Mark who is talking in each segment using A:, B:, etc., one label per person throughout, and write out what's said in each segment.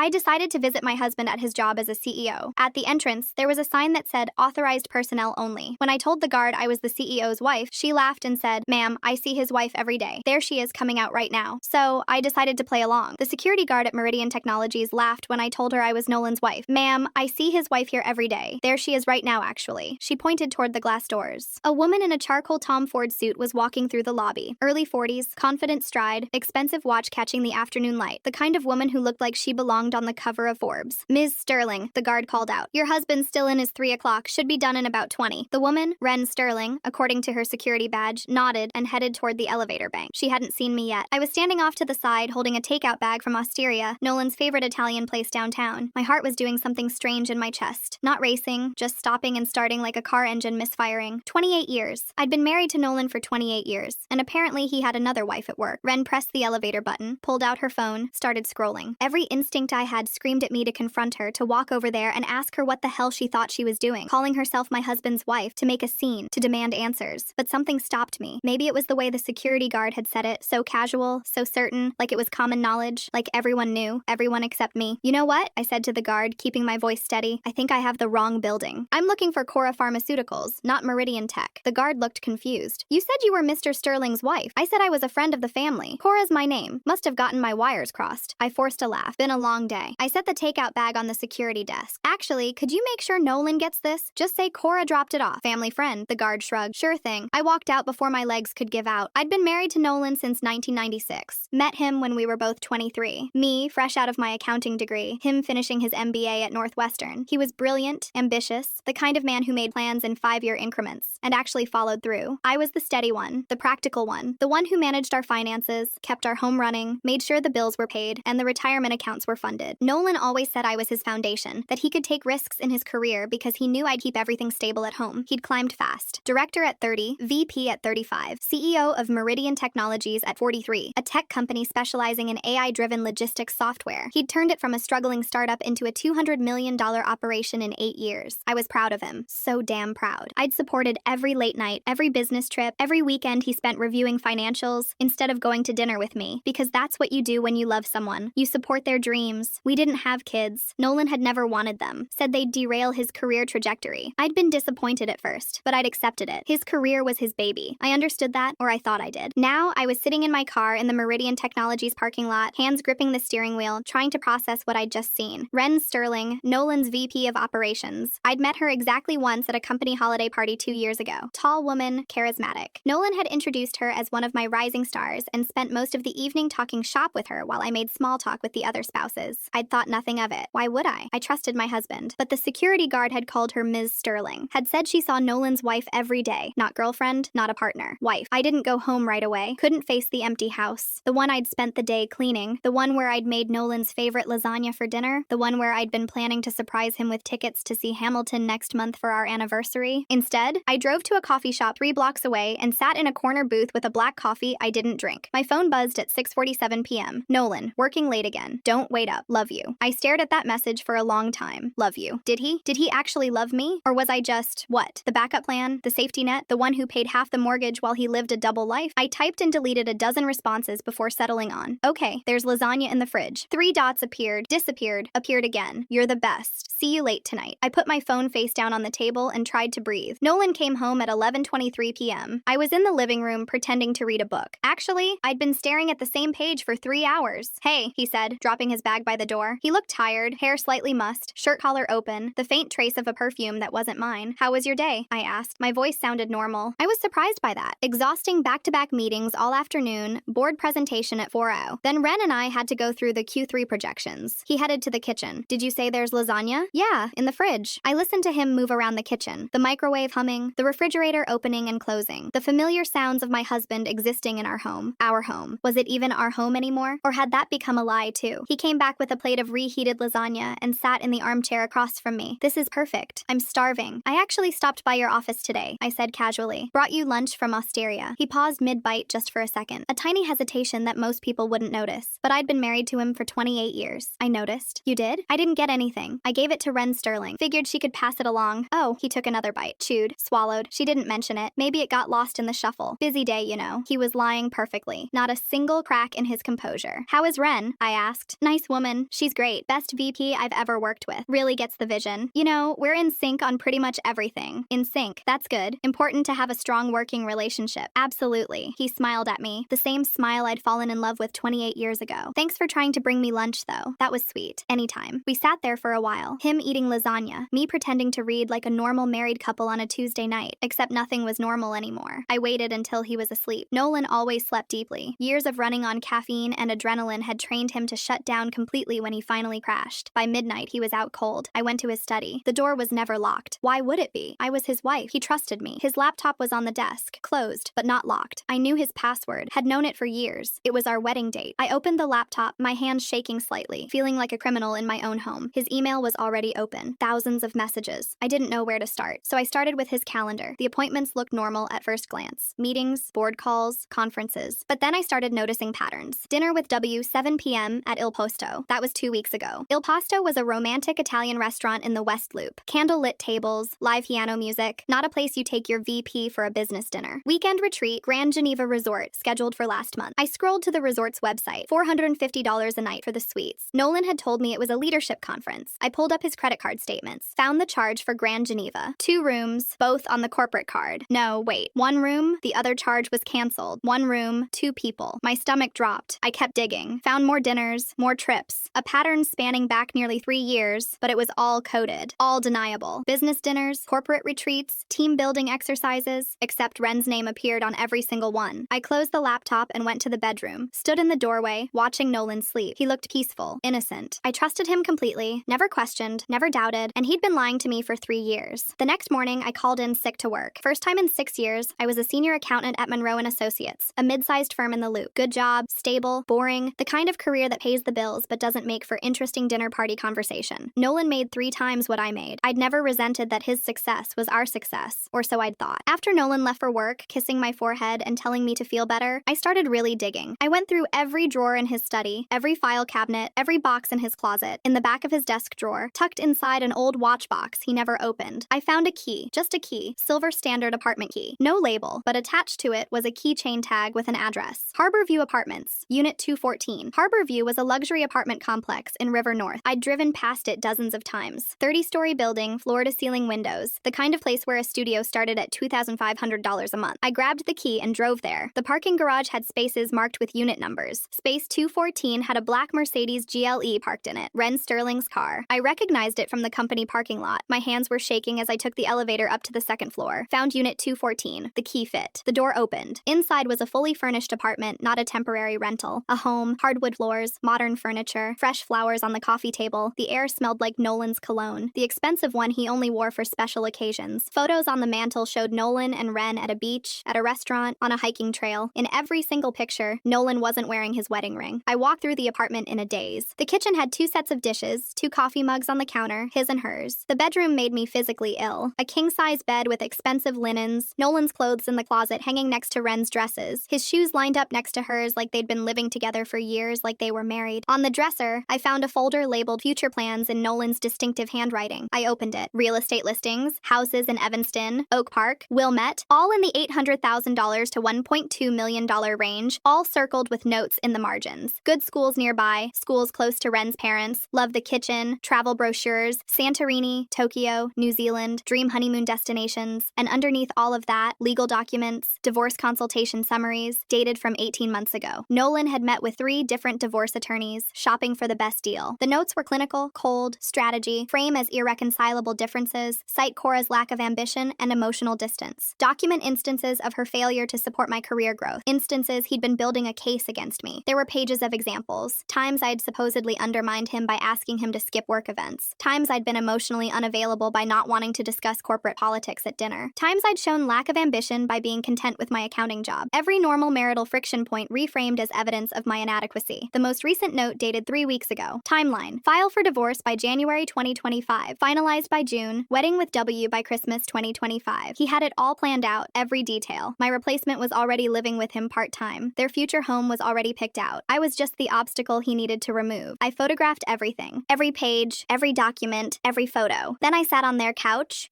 A: I decided to visit my husband at his job as a CEO. At the entrance, there was a sign that said, "Authorized personnel only." When I told the guard I was the CEO's wife, she laughed and said, "Ma'am, I see his wife every day. There she is coming out right now." So, I decided to play along. The security guard at Meridian Technologies laughed when I told her I was Nolan's wife. "Ma'am, I see his wife here every day. There she is right now, actually." She pointed toward the glass doors. A woman in a charcoal Tom Ford suit was walking through the lobby. Early 40s, confident stride, expensive watch catching the afternoon light. The kind of woman who looked like she belonged on the cover of Forbes. "Ms. Sterling," the guard called out. "Your husband's still in his 3 o'clock, should be done in about 20. The woman, Ren Sterling, according to her security badge, nodded and headed toward the elevator bank. She hadn't seen me yet. I was standing off to the side holding a takeout bag from Osteria, Nolan's favorite Italian place downtown. My heart was doing something strange in my chest. Not racing, just stopping and starting like a car engine misfiring. 28 years. I'd been married to Nolan for 28 years, and apparently he had another wife at work. Ren pressed the elevator button, pulled out her phone, started scrolling. Every instinct I had screamed at me to confront her, to walk over there and ask her what the hell she thought she was doing, calling herself my husband's wife, to make a scene, to demand answers. But something stopped me. Maybe it was the way the security guard had said it, so casual, so certain, like it was common knowledge, like everyone knew, everyone except me. "You know what?" I said to the guard, keeping my voice steady. "I think I have the wrong building. I'm looking for Cora Pharmaceuticals, not Meridian Tech." The guard looked confused. "You said you were Mr. Sterling's wife." I said I was a friend of the family. "Cora's my name. Must have gotten my wires crossed." I forced a laugh. Been a long day. I set the takeout bag on the security desk. "Actually, could you make sure Nolan gets this? Just say Cora dropped it off. Family friend." The guard shrugged. "Sure thing." I walked out before my legs could give out. I'd been married to Nolan since 1996. Met him when we were both 23. Me, fresh out of my accounting degree. Him finishing his MBA at Northwestern. He was brilliant, ambitious, the kind of man who made plans in 5-year increments, and actually followed through. I was the steady one, the practical one, the one who managed our finances, kept our home running, made sure the bills were paid, and the retirement accounts were funded. Nolan always said I was his foundation, that he could take risks in his career because he knew I'd keep everything stable at home. He'd climbed fast. Director at 30, VP at 35, CEO of Meridian Technologies at 43, a tech company specializing in AI-driven logistics software. He'd turned it from a struggling startup into a $200 million operation in 8 years. I was proud of him. So damn proud. I'd supported every late night, every business trip, every weekend he spent reviewing financials instead of going to dinner with me, because that's what you do when you love someone. You support their dreams. We didn't have kids. Nolan had never wanted them. Said they'd derail his career trajectory. I'd been disappointed at first, but I'd accepted it. His career was his baby. I understood that, or I thought I did. Now, I was sitting in my car in the Meridian Technologies parking lot, hands gripping the steering wheel, trying to process what I'd just seen. Ren Sterling, Nolan's VP of Operations. I'd met her exactly once at a company holiday party 2 years ago. Tall woman, charismatic. Nolan had introduced her as one of my rising stars and spent most of the evening talking shop with her while I made small talk with the other spouses. I'd thought nothing of it. Why would I? I trusted my husband. But the security guard had called her Ms. Sterling. Had said she saw Nolan's wife every day. Not girlfriend, not a partner. Wife. I didn't go home right away. Couldn't face the empty house. The one I'd spent the day cleaning. The one where I'd made Nolan's favorite lasagna for dinner. The one where I'd been planning to surprise him with tickets to see Hamilton next month for our anniversary. Instead, I drove to a coffee shop 3 blocks away and sat in a corner booth with a black coffee I didn't drink. My phone buzzed at 6:47 p.m. "Nolan, working late again. Don't wait up. Love you." I stared at that message for a long time. Love you. Did he? Did he actually love me? Or was I just, what? The backup plan? The safety net? The one who paid half the mortgage while he lived a double life? I typed and deleted a dozen responses before settling on, "Okay, there's lasagna in the fridge." 3 dots appeared, disappeared, appeared again. "You're the best. See you late tonight." I put my phone face down on the table and tried to breathe. Nolan came home at 11:23 p.m. I was in the living room pretending to read a book. Actually, I'd been staring at the same page for 3 hours. "Hey," he said, dropping his bag by the door. He looked tired, hair slightly mussed, shirt collar open, the faint trace of a perfume that wasn't mine. "How was your day?" I asked. My voice sounded normal. I was surprised by that. Exhausting back-to-back meetings all afternoon, board presentation at 4:00. Then Ren and I had to go through the Q3 projections. He headed to the kitchen. "Did you say there's lasagna?" "Yeah, in the fridge." I listened to him move around the kitchen, the microwave humming, the refrigerator opening and closing, the familiar sounds of my husband existing in our home. Our home. Was it even our home anymore? Or had that become a lie too? He came back with a plate of reheated lasagna and sat in the armchair across from me. "This is perfect. I'm starving. I actually stopped by your office today," I said casually. "Brought you lunch from Osteria." He paused mid-bite just for a second, a tiny hesitation that most people wouldn't notice. But I'd been married to him for 28 years. I noticed. "You did?" "I didn't get anything. I gave it to Ren Sterling. Figured she could pass it along." "Oh." He took another bite, chewed, swallowed. "She didn't mention it. Maybe it got lost in the shuffle. Busy day, you know." He was lying perfectly. Not a single crack in his composure. "How is Ren?" I asked. "Nice woman. woman. She's great. Best VP I've ever worked with. Really gets the vision. You know, we're in sync on pretty much everything. In sync. That's good. Important to have a strong working relationship. Absolutely. He smiled at me. The same smile I'd fallen in love with 28 years ago. Thanks for trying to bring me lunch, though. That was sweet. Anytime. We sat there for a while. Him eating lasagna. Me pretending to read like a normal married couple on a Tuesday night. Except nothing was normal anymore. I waited until he was asleep. Nolan always slept deeply. Years of running on caffeine and adrenaline had trained him to shut down completely when he finally crashed. By midnight, he was out cold. I went to his study. The door was never locked. Why would it be? I was his wife. He trusted me. His laptop was on the desk, closed, but not locked. I knew his password, had known it for years. It was our wedding date. I opened the laptop, my hands shaking slightly, feeling like a criminal in my own home. His email was already open. Thousands of messages. I didn't know where to start, so I started with his calendar. The appointments looked normal at first glance. Meetings, board calls, conferences. But then I started noticing patterns. Dinner with W, 7 p.m. at Il Posto. That was 2 weeks ago. Il Posto was a romantic Italian restaurant in the West Loop. Candlelit tables, live piano music, not a place you take your VP for a business dinner. Weekend retreat, Grand Geneva Resort, scheduled for last month. I scrolled to the resort's website. $450 a night for the suites. Nolan had told me it was a leadership conference. I pulled up his credit card statements. Found the charge for Grand Geneva. 2 rooms, both on the corporate card. No, wait. 1 room, the other charge was canceled. 1 room, 2 people. My stomach dropped. I kept digging. Found more dinners, more trips. A pattern spanning back nearly 3 years, but it was all coded. All deniable. Business dinners, corporate retreats, team building exercises, except Ren's name appeared on every single one. I closed the laptop and went to the bedroom. Stood in the doorway, watching Nolan sleep. He looked peaceful, innocent. I trusted him completely, never questioned, never doubted, and he'd been lying to me for 3 years. The next morning, I called in sick to work. First time in 6 years, I was a senior accountant at Monroe & Associates, a mid-sized firm in the Loop. Good job, stable, boring, the kind of career that pays the bills but doesn't make for interesting dinner party conversation. Nolan made 3 times what I made. I'd never resented that his success was our success, or so I'd thought. After Nolan left for work, kissing my forehead and telling me to feel better, I started really digging. I went through every drawer in his study, every file cabinet, every box in his closet, in the back of his desk drawer, tucked inside an old watch box he never opened. I found a key, just a key, silver standard apartment key. No label, but attached to it was a keychain tag with an address. Harborview Apartments, Unit 214. Harborview was a luxury apartment complex in River North. I'd driven past it dozens of times. 30-story building, floor-to-ceiling windows, the kind of place where a studio started at $2,500 a month. I grabbed the key and drove there. The parking garage had spaces marked with unit numbers. Space 214 had a black Mercedes GLE parked in it, Ren Sterling's car. I recognized it from the company parking lot. My hands were shaking as I took the elevator up to the second floor. Found unit 214. The key fit. The door opened. Inside was a fully furnished apartment, not a temporary rental. A home, hardwood floors, modern furniture, fresh flowers on the coffee table. The air smelled like Nolan's cologne, the expensive one he only wore for special occasions. Photos on the mantle showed Nolan and Ren at a beach, at a restaurant, on a hiking trail. In every single picture, Nolan wasn't wearing his wedding ring. I walked through the apartment in a daze. The kitchen had 2 sets of dishes, 2 coffee mugs on the counter, his and hers. The bedroom made me physically ill. A king-size bed with expensive linens, Nolan's clothes in the closet hanging next to Ren's dresses, his shoes lined up next to hers like they'd been living together for years, like they were married. On the dresser, I found a folder labeled Future Plans in Nolan's distinctive handwriting. I opened it. Real estate listings, houses in Evanston, Oak Park, Wilmette, all in the $800,000 to $1.2 million range, all circled with notes in the margins. Good schools nearby, schools close to Ren's parents, love the kitchen, travel brochures, Santorini, Tokyo, New Zealand, dream honeymoon destinations, and underneath all of that, legal documents, divorce consultation summaries, dated from 18 months ago. Nolan had met with 3 different divorce attorneys, shopping for the best deal. The notes were clinical, cold, strategy, frame as irreconcilable differences, cite Cora's lack of ambition and emotional distance. Document instances of her failure to support my career growth, instances he'd been building a case against me. There were pages of examples, times I'd supposedly undermined him by asking him to skip work events, times I'd been emotionally unavailable by not wanting to discuss corporate politics at dinner, times I'd shown lack of ambition by being content with my accounting job. Every normal marital friction point reframed as evidence of my inadequacy. The most recent note dated 3 weeks ago. Timeline. File for divorce by January 2025. Finalized by June. Wedding with W by Christmas 2025. He had it all planned out, every detail. My replacement was already living with him part-time. Their future home was already picked out. I was just the obstacle he needed to remove. I photographed everything. Every page, every document, every photo. Then I sat on their couch,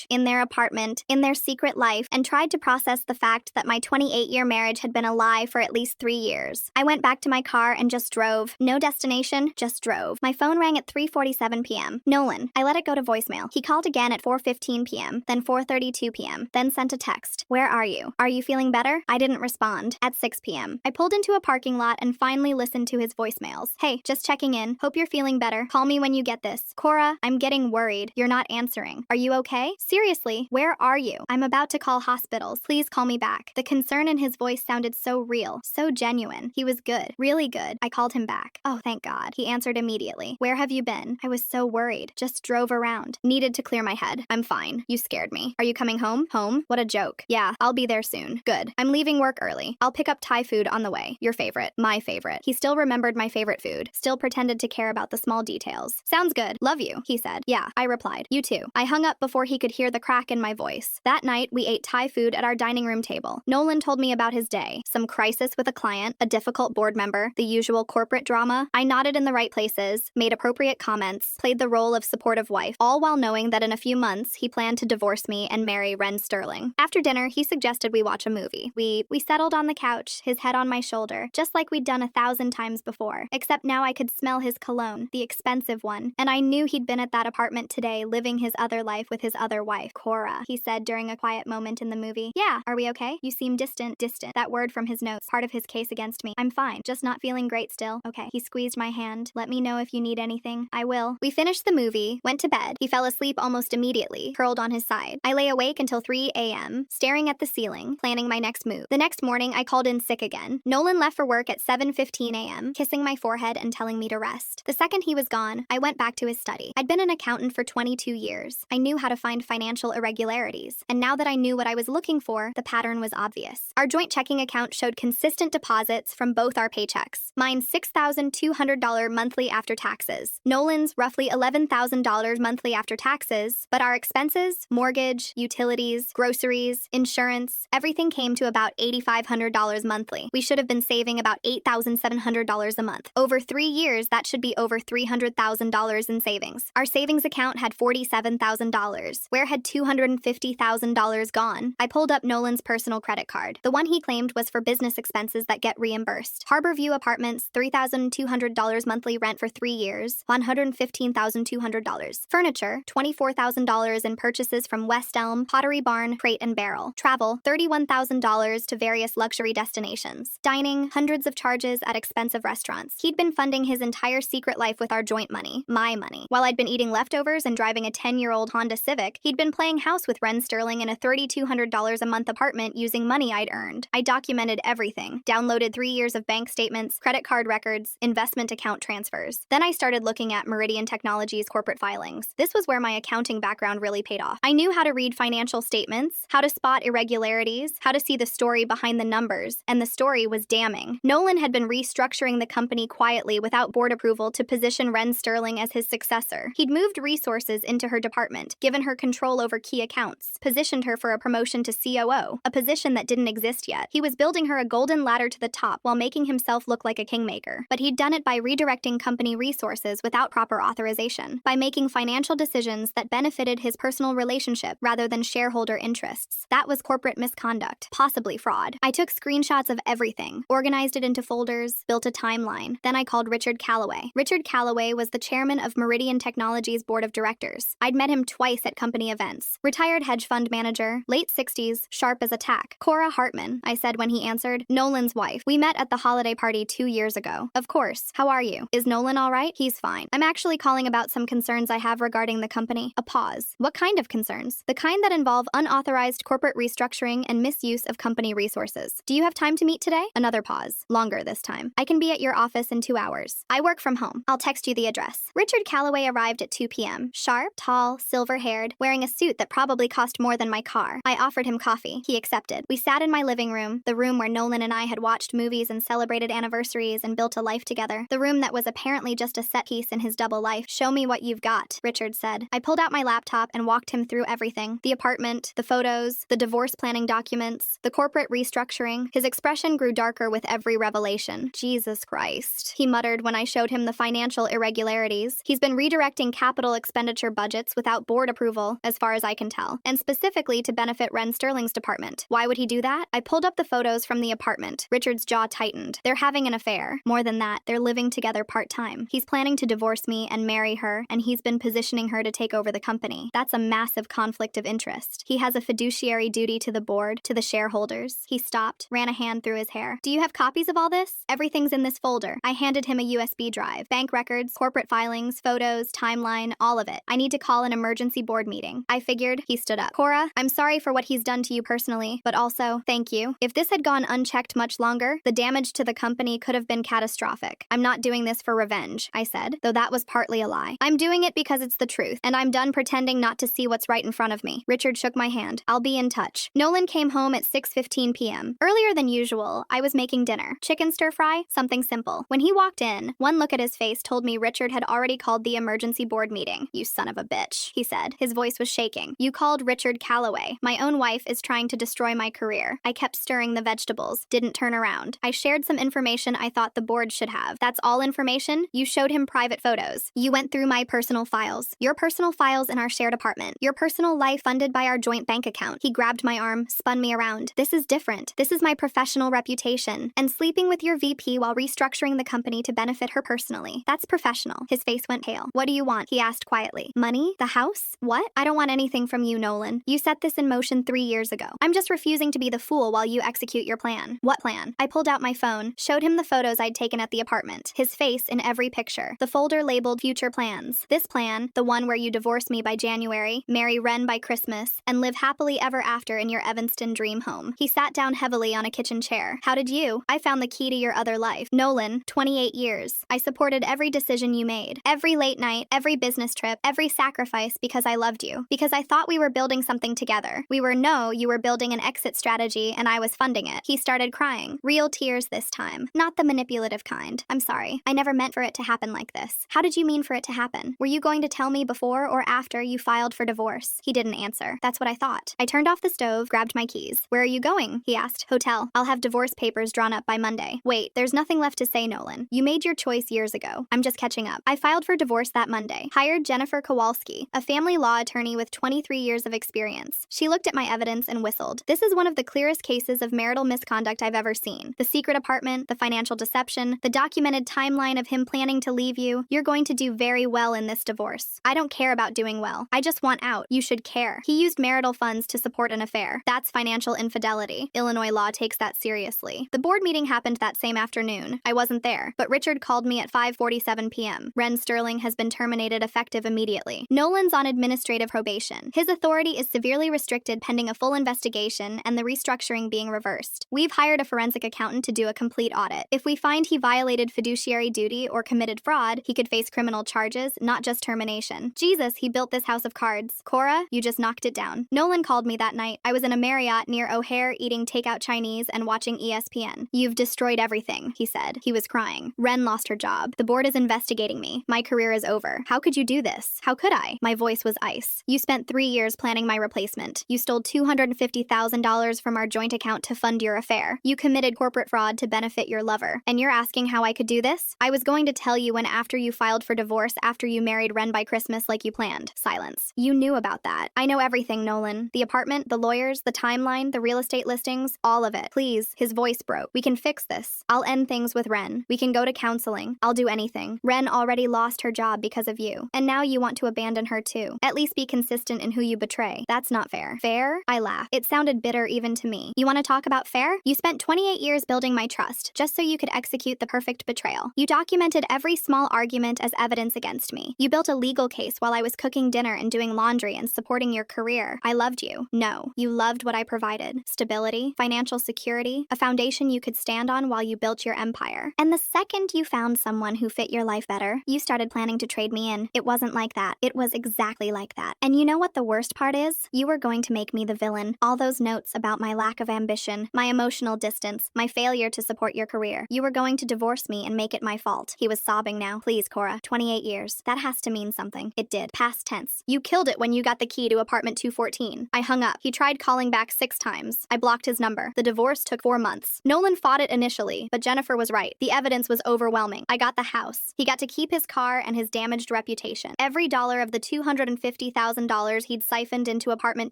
A: in their apartment, in their secret life, and tried to process the fact that my 28-year marriage had been a lie for at least 3 years. I went back to my car and just drove. No destination, just drove. My phone rang at 3:47 p.m. Nolan. I let it go to voicemail. He called again at 4:15 p.m., then 4:32 p.m., then sent a text. Where are you? Are you feeling better? I didn't respond. At 6 p.m. I pulled into a parking lot and finally listened to his voicemails. Hey, just checking in. Hope you're feeling better. Call me when you get this. Cora, I'm getting worried. You're not answering. Are you okay? Seriously, where are you? I'm about to call hospitals. Please call me back. The concern in his voice sounded so real, so genuine. He was good, really good. I called him back. Oh, thank God. He answered immediately. Where have you been? I was so worried. Just drove around. Needed to clear my head. I'm fine. You scared me. Are you coming home? Home? What a joke. Yeah, I'll be there soon. Good. I'm leaving work early. I'll pick up Thai food on the way. Your favorite. My favorite. He still remembered my favorite food. Still pretended to care about the small details. Sounds good. Love you, he said. Yeah, I replied. You too. I hung up before he could hear the crack in my voice. That night, we ate Thai food at our dining room table. Nolan told me about his day. Some crisis with a client, a difficult board member, the usual corporate drama. I nodded in the right places, made appropriate comments, played the role of supportive wife, all while knowing that in a few months, he planned to divorce me and marry Ren Sterling. After dinner, he suggested we watch a movie. We settled on the couch, his head on my shoulder, just like we'd done 1,000 times before, except now I could smell his cologne, the expensive one, and I knew he'd been at that apartment today living his other life with his other wife. Cora, he said during a quiet moment in the movie. Yeah, are we okay? You seem distant. That word from his notes, part of his case against me. I'm fine, just not feeling great still. Okay. He squeezed my hand. Let me know if you need anything. I will. We finished the movie, went to bed. He fell asleep almost immediately, curled on his side. I lay awake until 3 a.m., staring at the ceiling, planning my next move. The next morning, I called in sick again. Nolan left for work at 7:15 a.m., kissing my forehead and telling me to rest. The second he was gone, I went back to his study. I'd been an accountant for 22 years. I knew how to find financial irregularities, and now that I knew what I was looking for, the pattern was obvious. Our joint checking account showed consistent deposits from both our paychecks. Mine's $6,200 monthly after taxes. Nolan's roughly $11,000 monthly after taxes, but our expenses, mortgage, utilities, groceries, insurance, everything came to about $8,500 monthly. We should have been saving about $8,700 a month. Over 3 years, that should be over $300,000 in savings. Our savings account had $47,000. Where had $250,000 gone? I pulled up Nolan's personal credit card. The one he claimed was for business expenses that get reimbursed. Harborview Apartments, $3,200 monthly rent for 3 years, $115,200. Furniture, $24,000 in purchases from West Elm, Pottery Barn, Crate and Barrel. Travel, $31,000 to various luxury destinations. Dining, hundreds of charges at expensive restaurants. He'd been funding his entire secret life with our joint money, my money. While I'd been eating leftovers and driving a 10-year-old Honda Civic, he'd been playing house with Ren Sterling in a $3,200 a month apartment using money I'd earned. I documented everything, downloaded 3 years of bank statements, credit card records, investment account transfers. Then I started looking at Meridian Technologies' corporate filings. This was where my accounting background really paid off. I knew how to read financial statements, how to spot irregularities, how to see the story behind the numbers, and the story was damning. Nolan had been restructuring the company quietly without board approval to position Ren Sterling as his successor. He'd moved resources into her department, given her control over key accounts, positioned her for a promotion to COO, a position that didn't exist yet. He was building her a golden ladder to the top while making himself look like a kingmaker. But he'd done it by redirecting company resources without proper authorization, by making financial decisions that benefited his personal relationship rather than shareholder interests. That was corporate misconduct, possibly fraud. I took screenshots of everything, organized it into folders, built a timeline. Then I called Richard Calloway. Richard Calloway was the chairman of Meridian Technologies' board of directors. I'd met him twice at company events. Retired hedge fund manager, late 60s, sharp as a tack. Cora Hartman, I said when he answered. Nolan's wife. We met at the holiday party 2 years ago. Of course. How are you? Is Nolan all right? He's fine. I'm actually calling about some concerns I have regarding the company. A pause. What kind of concerns? The kind that involve unauthorized corporate restructuring and misuse of company resources. Do you have time to meet today? Another pause. Longer this time. I can be at your office in 2 hours. I work from home. I'll text you the address. Richard Calloway arrived at 2 p.m. Sharp, tall, silver-haired, wearing a suit that probably cost more than my car. I offered him coffee. He accepted. We sat in my living room, the room where Nolan and I had watched movies and celebrated anniversaries and built a life together. The room that was apparently just a set piece in his double life. Show me what you've got, Richard said. I pulled out my laptop and walked him through everything. The apartment, the photos, the divorce planning documents, the corporate restructuring. His expression grew darker with every revelation. Jesus Christ, he muttered when I showed him the financial irregularities. He's been redirecting capital expenditure budgets without board approval, as far as I can tell, and specifically to benefit Ren Sterling's department. Why would he do that? I pulled up the photos from the apartment. Richard's jaw tightened. They're having an affair. More than that, They're living together part-time. He's planning to divorce me and marry her, and he's been positioning her to take over the company. That's a massive conflict of interest. He has a fiduciary duty to the board, to the shareholders. He stopped, ran a hand through his hair. Do you have copies of all this? Everything's in this folder. I handed him a USB drive. Bank records, corporate filings, photos, timeline, all of it. I need to call an emergency board meeting. I figured. He stood up. Cora, I'm sorry for what he's done to you personally, but also, thank you. If this had gone unchecked much longer, the damage to the company could have been catastrophic. I'm not doing this for revenge, I said, though that was partly a lie. I'm doing it because it's the truth, and I'm done pretending not to see what's right in front of me. Richard shook my hand. I'll be in touch. Nolan came home at 6:15 p.m. Earlier than usual, I was making dinner. Chicken stir-fry, something simple. When he walked in, one look at his face told me Richard had already called the emergency board meeting. You son of a bitch, he said. His voice was shaking. You called Richard Calloway. My own wife is trying to destroy my career. I kept stirring the vegetables, didn't turn around. I shared some information I thought the board should have. That's all information? You showed him private photos. You went through my personal files. Your personal files in our shared apartment. Your personal life funded by our joint bank account. He grabbed my arm, spun me around. This is different. This is my professional reputation. And sleeping with your VP while restructuring the company to benefit her personally. That's professional. His face went pale. What do you want? He asked quietly. Money? The house? What? I don't want anything from you, Nolan. You set this in motion 3 years ago. I'm just refusing to be the fool while you execute your plan. What plan? I pulled out my phone, showed him the photos I'd taken at the apartment. His face in every picture. The folder labeled future plans. This plan, the one where you divorce me by January, marry Ren by Christmas, and live happily ever after in your Evanston dream home. He sat down heavily on a kitchen chair. How did you? I found the key to your other life. Nolan, 28 years. I supported every decision you made. Every late night, every business trip, every sacrifice because I loved you. Because I thought we were building something together. You were building an exit strategy and I was funding it. He started crying. Real tears this time. Not the manipulative kind. I'm sorry. I never meant for it to happen like this. How did you mean for it to happen? Were you going to tell me before or after you filed for divorce? He didn't answer. That's what I thought. I turned off the stove, grabbed my keys. Where are you going? He asked. Hotel. I'll have divorce papers drawn up by Monday. Wait, there's nothing left to say, Nolan. You made your choice years ago. I'm just catching up. I filed for divorce that Monday. Hired Jennifer Kowalski, a family law attorney with 23 years of experience. She looked at my evidence and whistled. This is one of the clearest cases of marital misconduct I've ever seen. The secret apartment, the financial deception, the documented timeline of him planning to leave you. You're going to do very well in this divorce. I don't care about doing well. I just want out. You should care. He used marital funds to support an affair. That's financial infidelity. Illinois law takes that seriously. The board meeting happened that same afternoon. I wasn't there, but Richard called me at 5:47 p.m. Ren Sterling has been terminated effective immediately. Nolan's on administrative probation. His authority is severely restricted pending a full investigation and the restructuring being reversed. We've hired a forensic accountant to do a complete audit. If we find he violated fiduciary duty or committed fraud, he could face criminal charges, not just termination. Jesus, he built this house of cards. Cora, you just knocked it down. Nolan called me that night. I was in a Marriott near O'Hare eating takeout Chinese and watching ESPN. You've destroyed everything, he said. He was crying. Ren lost her job. The board is investigating me. My career is over. How could you do this? How could I? My voice was ice. You spent 3 years planning my replacement. You stole $250,000 from our joint account to fund your affair. You committed corporate fraud to benefit your lover. And you're asking how I could do this? I was going to tell you when after you filed for divorce after you married Ren by Christmas like you planned. Silence. You knew about that. I know everything, Nolan. The apartment, the lawyers, the timeline, the real estate listings, all of it. Please. His voice broke. We can fix this. I'll end things with Ren. We can go to counseling. I'll do anything. Ren already lost her job because of you. And now you want to abandon her too. At least be consistent in who you betray. That's not fair. Fair? I laughed. It sounded bitter even to me. You want to talk about fair? You spent 28 years building my trust, just so you could execute the perfect betrayal. You documented every small argument as evidence against me. You built a legal case while I was cooking dinner and doing laundry and supporting your career. I loved you. No. You loved what I provided. Stability, financial security, a foundation you could stand on while you built your empire. And the second you found someone who fit your life better, you started planning to trade me in. It wasn't like that. It was exactly like that. And you know what the worst part is? You were going to make me the villain. All those notes about my lack of ambition, my emotional distance, my failure to support your career. You were going to divorce me and make it my fault. He was sobbing now. Please, Cora. 28 years. That has to mean something. It did. Past tense. You killed it when you got the key to apartment 214. I hung up. He tried calling back 6 times. I blocked his number. The divorce took 4 months. Nolan fought it initially, but Jennifer was right. The evidence was overwhelming. I got the house. He got to keep his car and his damaged reputation. Every dollar of the $250,000 he'd siphoned into apartment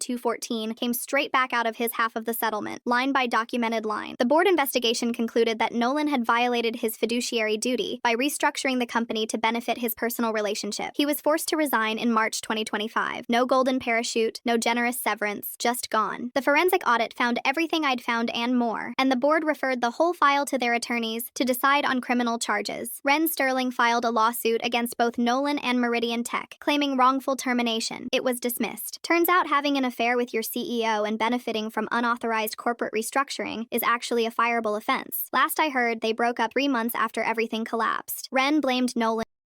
A: 214 came straight back out of his half of the settlement, line by documented line. The board investigation concluded that Nolan had violated his fiduciary duty by restructuring the company to benefit his personal relationship. He was forced to resign in March 2025. No golden parachute, no generous severance, just gone. The forensic audit found everything I'd found and more, and the board referred the whole file to their attorneys to decide on criminal charges. Ren Sterling filed a lawsuit against both Nolan and Meridian Tech, claiming wrongful termination. It was dismissed. Turns out having an affair with your CEO and benefiting from unauthorized corporate restructuring is actually a fireable offense. Last I heard, they broke up 3 months after everything collapsed. Ren blamed Nolan